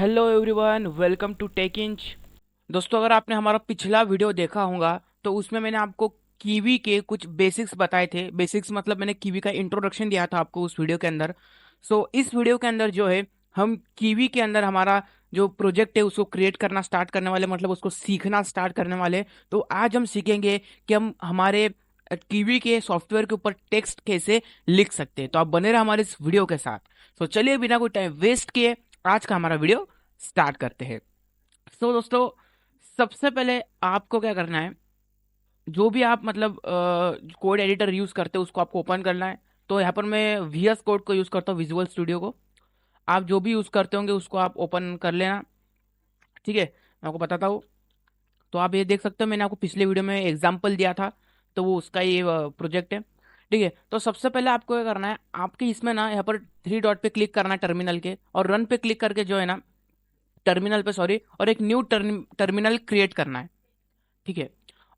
Hello everyone, welcome to tech inch. दोस्तों, अगर आपने हमारा पिछला वीडियो देखा होगा तो उसमें मैंने आपको कीवी के कुछ बेसिक्स बताए थे। बेसिक्स मतलब मैंने कीवी का इंट्रोडक्शन दिया था आपको उस वीडियो के अंदर। इस वीडियो के अंदर जो है, हम कीवी के अंदर हमारा जो प्रोजेक्ट है उसको क्रिएट करना स्टार्ट करने वाले, मतलब उसको सीखना स्टार्ट करने वाले। तो आज हम सीखेंगे कि हम हमारे कीवी के सॉफ्टवेयर के ऊपर टेक्स्ट कैसे लिख सकते हैं। तो आप बने रहे हमारे इस वीडियो के साथ। चलिए बिना कोई टाइम वेस्ट किए आज का हमारा वीडियो स्टार्ट करते हैं। दोस्तों, सबसे पहले आपको क्या करना है, जो भी आप मतलब कोड एडिटर यूज करते हो उसको आपको ओपन करना है। तो यहाँ पर मैं VS कोड को यूज करता हूँ, विजुअल स्टूडियो को। आप जो भी यूज करते होंगे उसको आप ओपन कर लेना। ठीक है, मैं आपको बताता हूँ। तो आप ये देख सकते हो, मैंने आपको पिछले वीडियो में एग्जाम्पल दिया था, तो वो उसका ये प्रोजेक्ट है। ठीक है, तो सबसे पहले आपको क्या करना है, आपके इसमें ना यहाँ पर थ्री डॉट पे क्लिक करना है टर्मिनल के, और रन पे क्लिक करके जो है ना, टर्मिनल पे सॉरी, और एक न्यू टर्मिनल क्रिएट करना है। ठीक है,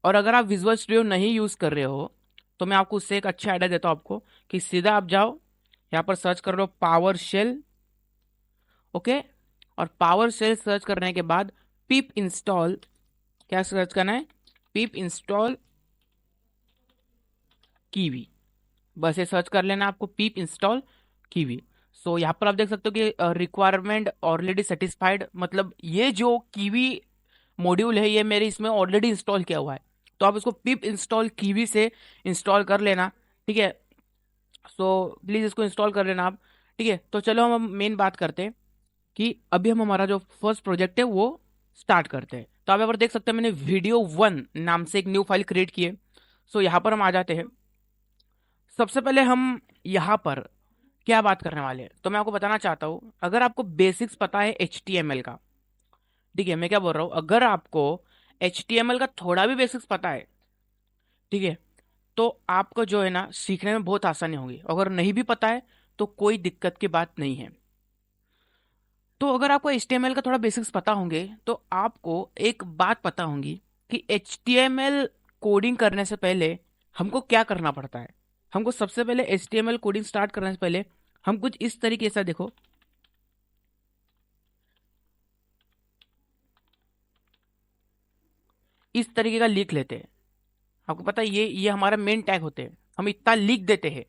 और अगर आप विजुअल स्टूडियो नहीं यूज कर रहे हो तो मैं आपको उससे एक अच्छा आइडिया देता हूँ आपको, कि सीधा आप जाओ यहाँ पर सर्च कर लो पावर शेल। ओके, और पावर शेल सर्च करने के बाद पिप इंस्टॉल, क्या सर्च करना है, पिप इंस्टॉल कीवी। बस ये सर्च कर लेना आपको, पिप इंस्टॉल कीवी। यहाँ पर आप देख सकते हो कि रिक्वायरमेंट ऑलरेडी सेटिस्फाइड, मतलब ये जो कीवी मॉड्यूल है ये मेरे इसमें ऑलरेडी इंस्टॉल किया हुआ है। तो आप इसको पिप इंस्टॉल कीवी से इंस्टॉल कर लेना। ठीक है, प्लीज इसको इंस्टॉल कर लेना आप। ठीक है, तो चलो हम मेन बात करते हैं कि अभी हम हमारा जो फर्स्ट प्रोजेक्ट है वो स्टार्ट करते हैं। तो आप यहाँ पर देख सकते हैं मैंने वीडियो 1 नाम से एक न्यू फाइल क्रिएट की है। यहाँ पर हम आ जाते हैं। सबसे पहले हम यहाँ पर क्या बात करने वाले हैं, तो मैं आपको बताना चाहता हूँ, अगर आपको बेसिक्स पता है HTML का। ठीक है, मैं क्या बोल रहा हूँ, अगर आपको HTML का थोड़ा भी बेसिक्स पता है, ठीक है, तो आपको जो है ना सीखने में बहुत आसानी होगी। अगर नहीं भी पता है तो कोई दिक्कत की बात नहीं है। तो अगर आपको HTML का थोड़ा बेसिक्स पता होंगे तो आपको एक बात पता होगी कि HTML कोडिंग करने से पहले हमको क्या करना पड़ता है। हमको सबसे पहले HTML कोडिंग स्टार्ट करने से पहले हम कुछ इस तरीके से, देखो, इस तरीके का लिख लेते हैं। आपको पता है ये हमारा मेन टैग होते हैं, हम इतना लिख देते हैं।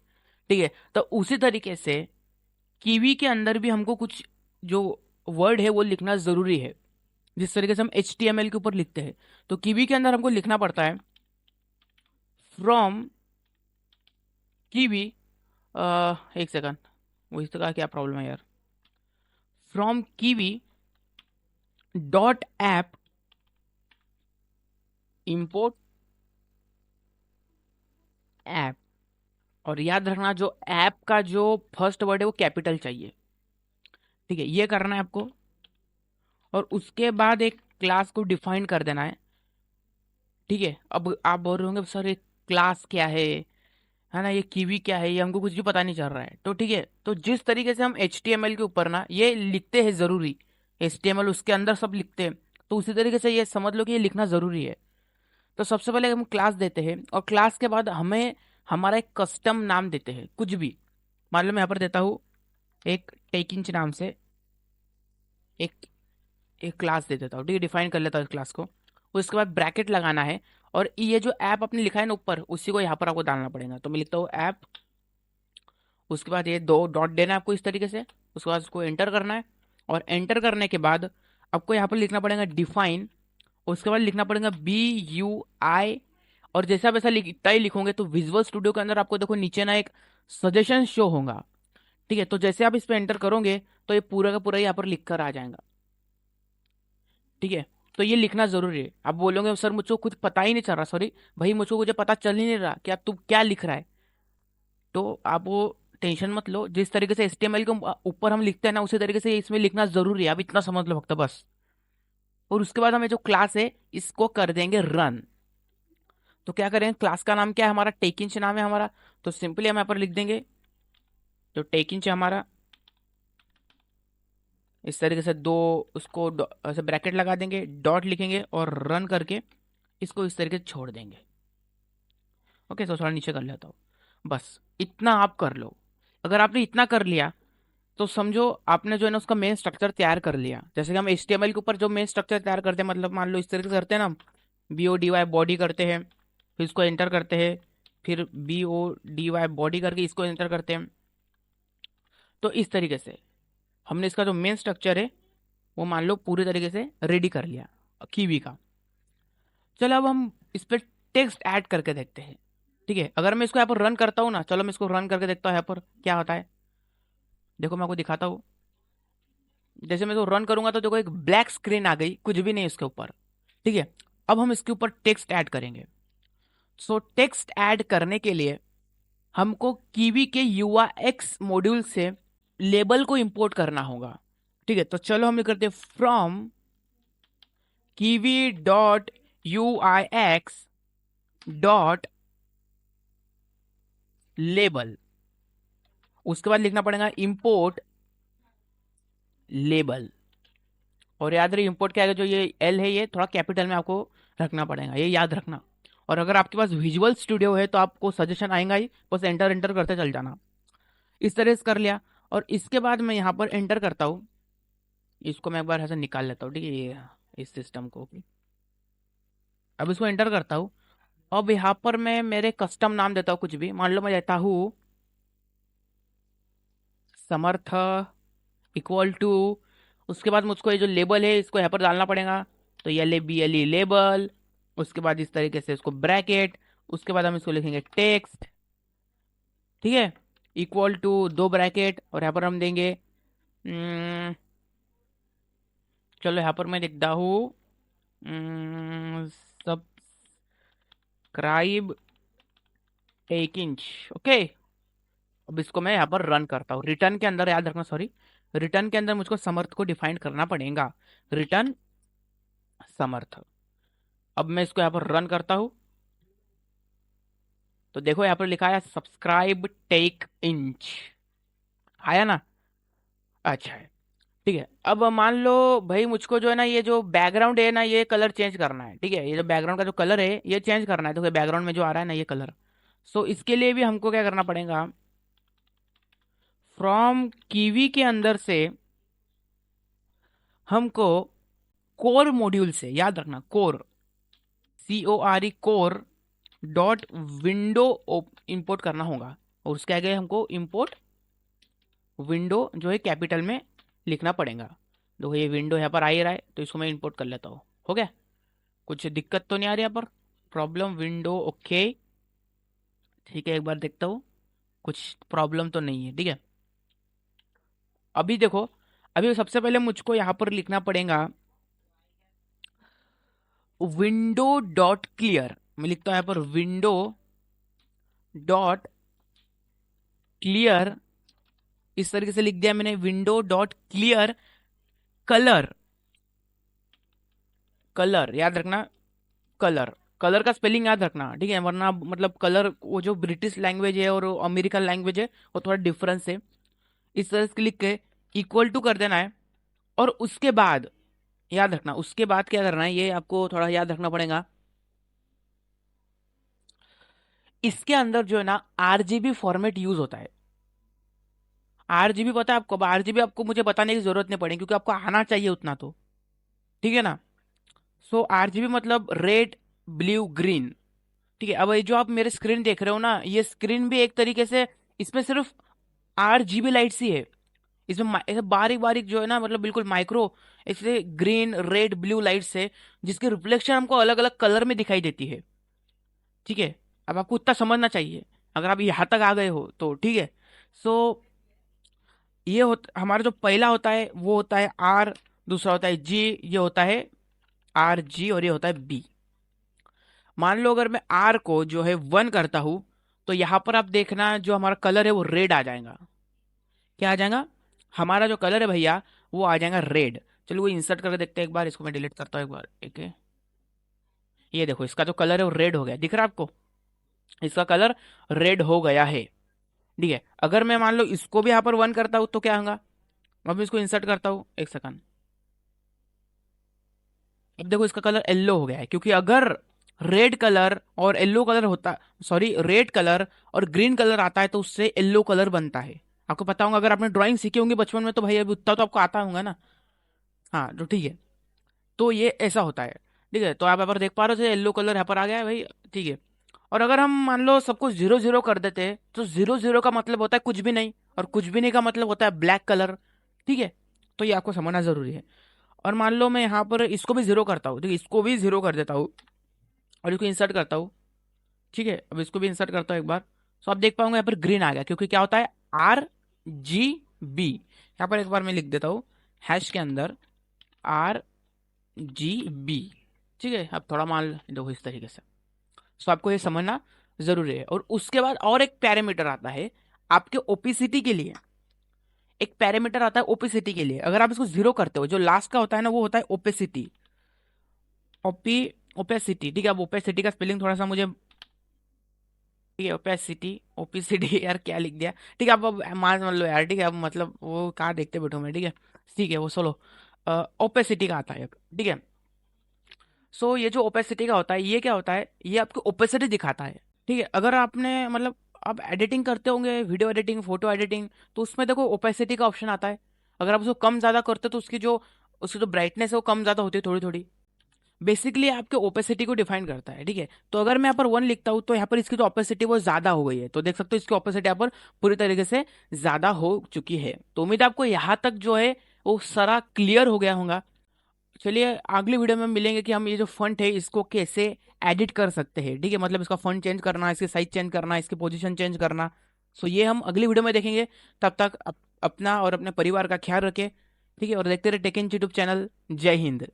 ठीक है, तो उसी तरीके से कीवी के अंदर भी हमको कुछ जो वर्ड है वो लिखना जरूरी है, जिस तरीके से हम HTML के ऊपर लिखते हैं। तो कीवी के अंदर हमको लिखना पड़ता है फ्रॉम कीवी, एक सेकंड, वो इसका क्या प्रॉब्लम है यार, from kiwi dot app import app. और याद रखना, जो ऐप का जो फर्स्ट वर्ड है वो कैपिटल चाहिए। ठीक है, ये करना है आपको। और उसके बाद एक क्लास को डिफाइन कर देना है। ठीक है, अब आप बोल रहे होंगे सर ये क्लास क्या है ना, ये कीवी क्या है, ये हमको कुछ भी पता नहीं चल रहा है। तो ठीक है, तो जिस तरीके से हम HTML के ऊपर ना ये लिखते हैं जरूरी, HTML उसके अंदर सब लिखते हैं, तो उसी तरीके से ये समझ लो कि ये लिखना जरूरी है। तो सबसे पहले हम क्लास देते हैं, और क्लास के बाद हमें हमारा एक कस्टम नाम देते हैं, कुछ भी। मान लो मैं यहाँ पर देता हूँ एक टेकिंच नाम से एक एक क्लास दे देता हूँ। ठीक है, डिफाइन कर लेता हूँ इस क्लास को। उसके बाद ब्रैकेट लगाना है, और ये जो ऐप आपने लिखा है ना ऊपर, उसी को यहाँ पर आपको डालना पड़ेगा। तो मैं लिखता हूँ ऐप, उसके बाद ये दो डॉट देना है आपको इस तरीके से। उसके बाद उसको एंटर करना है, और एंटर करने के बाद आपको यहाँ पर लिखना पड़ेगा डिफाइन। उसके बाद लिखना पड़ेगा BUI। और जैसा वैसा इतना ही लिखोगे तो विजुअल स्टूडियो के अंदर आपको देखो नीचे ना एक सजेशन शो होगा। ठीक है, तो जैसे आप इस पर एंटर करोगे तो ये पूरा का पूरा यहाँ पर लिख कर आ जाएगा। ठीक है, तो ये लिखना जरूरी है। आप बोलोगे सर मुझको कुछ पता ही नहीं चल रहा, सॉरी भाई, मुझको मुझे पता चल ही नहीं रहा कि आप तू क्या लिख रहा है। तो आप वो टेंशन मत लो, जिस तरीके से HTML के ऊपर हम लिखते हैं ना उसी तरीके से इसमें लिखना जरूरी है। आप इतना समझ लो फक्त बस। और उसके बाद हमें जो क्लास है इसको कर देंगे रन। तो क्या करेंगे, क्लास का नाम क्या है हमारा, टेकिंच नाम है हमारा। तो सिंपली हम यहाँ पर लिख देंगे जो टेकिंच है हमारा, इस तरीके से दो, उसको ऐसे ब्रैकेट लगा देंगे, डॉट लिखेंगे और रन करके इसको इस तरीके से छोड़ देंगे। ओके, तो थोड़ा नीचे कर लेता हूँ। बस इतना आप कर लो। अगर आपने इतना कर लिया तो समझो आपने जो है ना उसका मेन स्ट्रक्चर तैयार कर लिया। जैसे कि हम HTML के ऊपर जो मेन स्ट्रक्चर तैयार करते हैं, मतलब मान लो इस तरीके से करते हैं ना, BODY बॉडी करते हैं, फिर इसको एंटर करते हैं, फिर BODY बॉडी करके इसको एंटर करते हैं। तो इस तरीके से हमने इसका जो मेन स्ट्रक्चर है वो मान लो पूरी तरीके से रेडी कर लिया कीवी का। चलो अब हम इस पर टेक्स्ट ऐड करके देखते हैं। ठीक है, अगर मैं इसको यहाँ पर रन करता हूँ ना, चलो मैं इसको रन करके देखता हूँ यहाँ पर क्या होता है। देखो मैं आपको दिखाता हूँ। जैसे मैं इसको रन करूंगा तो देखो एक ब्लैक स्क्रीन आ गई, कुछ भी नहीं इसके ऊपर। ठीक है, अब हम इसके ऊपर टेक्स्ट ऐड करेंगे। सो टेक्स्ट ऐड करने के लिए हमको कीवी के UIX मॉड्यूल से लेबल को इंपोर्ट करना होगा। ठीक है, तो चलो हम ये करते हैं फ्रॉम kiwi.uix डॉट लेबल। उसके बाद लिखना पड़ेगा इंपोर्ट लेबल। और याद रहे इंपोर्ट क्या है, जो ये एल है ये थोड़ा कैपिटल में आपको रखना पड़ेगा, ये याद रखना। और अगर आपके पास विजुअल स्टूडियो है तो आपको सजेशन आएगा ही, बस एंटर एंटर करते चल जाना। इस तरह से कर लिया। और इसके बाद मैं यहाँ पर एंटर करता हूँ, इसको मैं एक बार ऐसे निकाल लेता हूँ। ठीक है, ये इस सिस्टम को अब इसको एंटर करता हूँ। अब यहाँ पर मैं मेरे कस्टम नाम देता हूँ कुछ भी, मान लो मैं देता हूँ समर्थ इक्वल टू, उसके बाद मुझको ये जो लेबल है इसको यहाँ पर डालना पड़ेगा। तो LABLE लेबल, उसके बाद इस तरीके से इसको ब्रैकेट, उसके बाद हम इसको लिखेंगे टेक्स्ट। ठीक है, इक्वल टू 2 ब्रैकेट, और यहाँ पर हम देंगे चलो यहाँ पर मैं लिखता हूँ सब्सक्राइब 1 इंच। ओके, अब इसको मैं यहाँ पर रन करता हूँ। रिटर्न के अंदर याद रखना, सॉरी, रिटर्न के अंदर मुझको समर्थ को डिफाइन करना पड़ेगा, रिटर्न समर्थ। अब मैं इसको यहाँ पर रन करता हूँ। तो देखो यहाँ पर लिखा है सब्सक्राइब टेक इंच, आया ना? अच्छा है। ठीक है, अब मान लो भाई मुझको जो है ना ये जो बैकग्राउंड है ना ये कलर चेंज करना है। ठीक है, ये जो बैकग्राउंड का जो कलर है ये चेंज करना है। तो बैकग्राउंड में जो आ रहा है ना ये कलर, सो इसके लिए भी हमको क्या करना पड़ेगा, फ्रॉम कीवी के अंदर से हमको कोर मॉड्यूल से, याद रखना core, CORE dot window import करना होगा। और उसके आगे हमको इंपोर्ट विंडो जो है कैपिटल में लिखना पड़ेगा। देखो ये विंडो यहाँ पर आ ही रहा है, तो इसको मैं इंपोर्ट कर लेता हूँ। हो गया, कुछ दिक्कत तो नहीं आ रही यहाँ पर, प्रॉब्लम विंडो ओके। ठीक है, एक बार देखता हूँ कुछ प्रॉब्लम तो नहीं है। ठीक है, अभी देखो, अभी सबसे पहले मुझको यहाँ पर लिखना पड़ेगा विंडो डॉट क्लियर। मैं लिखता हूँ यहाँ पर विंडो डॉट क्लियर, इस तरीके से लिख दिया मैंने, window dot clear colour. Colour याद रखना, कलर, कलर का स्पेलिंग याद रखना। ठीक है, वरना मतलब कलर वो जो ब्रिटिश लैंग्वेज है और अमेरिकन लैंग्वेज है वो थोड़ा डिफरेंस है। इस तरह से लिख के इक्वल टू कर देना है। और उसके बाद याद रखना, उसके बाद क्या करना है ये आपको थोड़ा याद रखना पड़ेगा। इसके अंदर जो है ना RGB फॉर्मेट यूज होता है। RGB पता है आपको? अब RGB आपको मुझे बताने की जरूरत नहीं पड़ेगी क्योंकि आपको आना चाहिए उतना तो। ठीक है ना? सो RGB मतलब रेड ब्लू ग्रीन। ठीक है, अब ये जो आप मेरे स्क्रीन देख रहे हो ना, ये स्क्रीन भी एक तरीके से, इसमें सिर्फ RGB लाइट्स ही है। इसमें ऐसे बारीक बारीक जो है ना, मतलब बिल्कुल माइक्रो ऐसे ग्रीन रेड ब्लू लाइट्स है, जिसके रिफ्लेक्शन हमको अलग अलग कलर में दिखाई देती है। ठीक है, अब आपको उतना समझना चाहिए अगर आप यहाँ तक आ गए हो तो। ठीक है, सो ये हमारा जो पहला होता है वो होता है R, दूसरा होता है G, ये होता है RG, और ये होता है B। मान लो अगर मैं R को जो है 1 करता हूं तो यहां पर आप देखना जो हमारा कलर है वो रेड आ जाएगा। क्या आ जाएगा? हमारा जो कलर है भैया वो आ जाएगा रेड। चलो वो इंसर्ट करके देखते हैं एक बार, इसको मैं डिलीट करता हूँ एक बार। एक है, ये देखो इसका जो कलर है वो रेड हो गया, दिख रहा है आपको? इसका कलर रेड हो गया है। ठीक है, अगर मैं मान लो इसको भी यहाँ पर 1 करता हूँ तो क्या होगा? अब इसको इंसर्ट करता हूँ, एक सेकंड। अब देखो इसका कलर येलो हो गया है, क्योंकि अगर रेड कलर और येलो कलर होता, सॉरी रेड कलर और ग्रीन कलर आता है तो उससे येलो कलर बनता है। आपको पता होगा, अगर आपने ड्राइंग सीखी होंगी बचपन में तो भाई अभी उतना तो आपको आता होगा ना। हाँ तो ठीक है, तो ये ऐसा होता है। ठीक है, तो आप यहाँ पर देख पा रहे हो येलो कलर यहाँ पर आ गया है भाई। ठीक है, और अगर हम मान लो सब कुछ जीरो जीरो कर देते हैं तो जीरो जीरो का मतलब होता है कुछ भी नहीं, और कुछ भी नहीं का मतलब होता है ब्लैक कलर। ठीक है, तो ये आपको समझना जरूरी है। और मान लो मैं यहाँ पर इसको भी जीरो करता हूँ, ठीक है, इसको भी जीरो कर देता हूँ और इसको इंसर्ट करता हूँ। ठीक है, अब इसको भी इंसर्ट करता हूँ एक बार। तो आप देख पाओगे यहाँ पर ग्रीन आ गया, क्योंकि क्या होता है RGB। यहाँ पर एक बार मैं लिख देता हूँ हैश के अंदर RGB। ठीक है, अब थोड़ा मान देखो इस तरीके से। सो आपको ये समझना जरूरी है। और उसके बाद और एक पैरामीटर आता है आपके ओपिसिटी के लिए। एक पैरामीटर आता है ओपेसिटी के लिए, अगर आप इसको जीरो करते हो, जो लास्ट का होता है ना वो होता है ओपेसिटी। OP opacity. ठीक है, अब ओपेसिटी का स्पेलिंग थोड़ा सा मुझे, ठीक है, ओपेसिटी ओपेसिटी यार क्या लिख दिया। ठीक है, अब मान लो यार, ठीक है, अब मतलब वो कहाँ देखते बैठो मैं। ठीक है, ठीक है, वो सोलो ओपेसिटी का आता है। ठीक है, सो ये जो ओपेसिटी का होता है, ये क्या होता है, ये आपको ओपेसिटी दिखाता है। ठीक है, अगर आपने मतलब आप एडिटिंग करते होंगे, वीडियो एडिटिंग, फोटो एडिटिंग, तो उसमें देखो ओपेसिटी का ऑप्शन आता है। अगर आप उसको कम ज्यादा करते हो तो उसकी जो ब्राइटनेस है वो कम ज्यादा होती है थोड़ी थोड़ी। बेसिकली आपके ओपेसिटी को डिफाइन करता है। ठीक है, तो अगर मैं यहाँ पर 1 लिखता हूँ तो यहाँ पर इसकी जो ओपेसिटी वो ज्यादा हो गई है, तो देख सकते हो इसकी ओपेसिटी यहाँ पर पूरी तरीके से ज्यादा हो चुकी है। तो उम्मीद है आपको यहाँ तक जो है वो सारा क्लियर हो गया होगा। चलिए अगली वीडियो में मिलेंगे कि हम ये जो फंट है इसको कैसे एडिट कर सकते हैं। ठीक है, मतलब इसका फंट चेंज करना, इसकी साइज चेंज करना, इसकी पोजीशन चेंज करना। सो ये हम अगली वीडियो में देखेंगे। तब तक अपना और अपने परिवार का ख्याल रखें। ठीक है, और देखते रहे टेक इन यूट्यूब चैनल। जय हिंद।